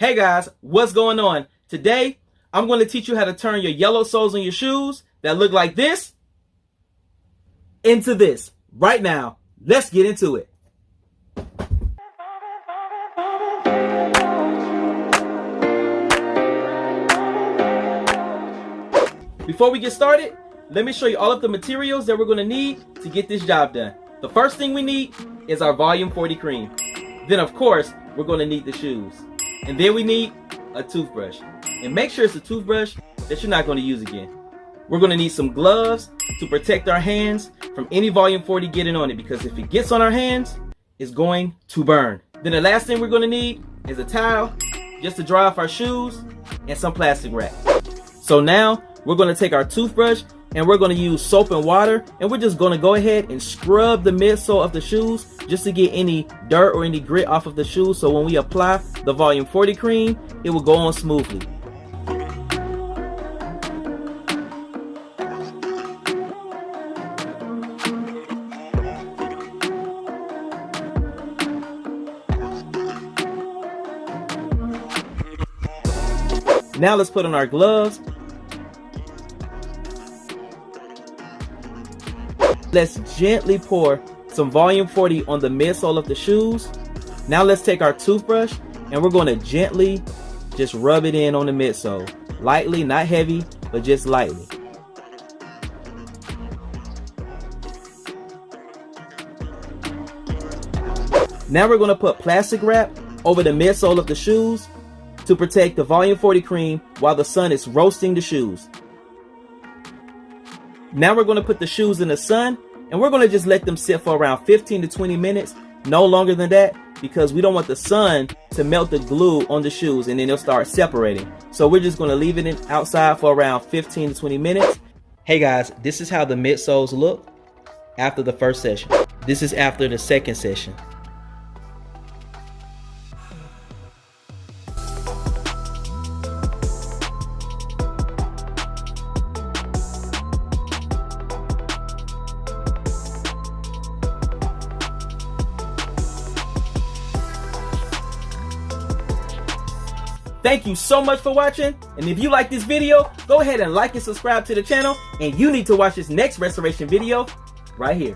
Hey guys, what's going on? Today, I'm going to teach you how to turn your yellow soles on your shoes that look like this into this. Right now, let's get into it. Before we get started, let me show you all of the materials that we're going to need to get this job done. The first thing we need is our volume 40 cream. Then of course, we're going to need the shoes. And then we need a toothbrush. And make sure it's a toothbrush that you're not going to use again. We're going to need some gloves to protect our hands from any volume 40 getting on it, because if it gets on our hands, it's going to burn. Then the last thing we're going to need is a towel just to dry off our shoes and some plastic wrap. So now we're going to take our toothbrush and we're going to use soap and water, and we're just going to go ahead and scrub the midsole of the shoes just to get any dirt or any grit off of the shoes, so when we apply the volume 40 cream, it will go on smoothly. Now let's put on our gloves. Let's gently pour some volume 40 on the midsole of the shoes. Now let's take our toothbrush and we're going to gently just rub it in on the midsole. Lightly, not heavy, but just lightly. Now we're going to put plastic wrap over the midsole of the shoes to protect the volume 40 cream while the sun is roasting the shoes. Now we're going to put the shoes in the sun and we're going to just let them sit for around 15 to 20 minutes, no longer than that, because we don't want the sun to melt the glue on the shoes and then they'll start separating. So we're just going to leave it outside for around 15 to 20 minutes. Hey guys, this is how the midsoles look after the first session. This is after the second session. Thank you so much for watching, and if you like this video, go ahead and like and subscribe to the channel, and you need to watch this next restoration video right here.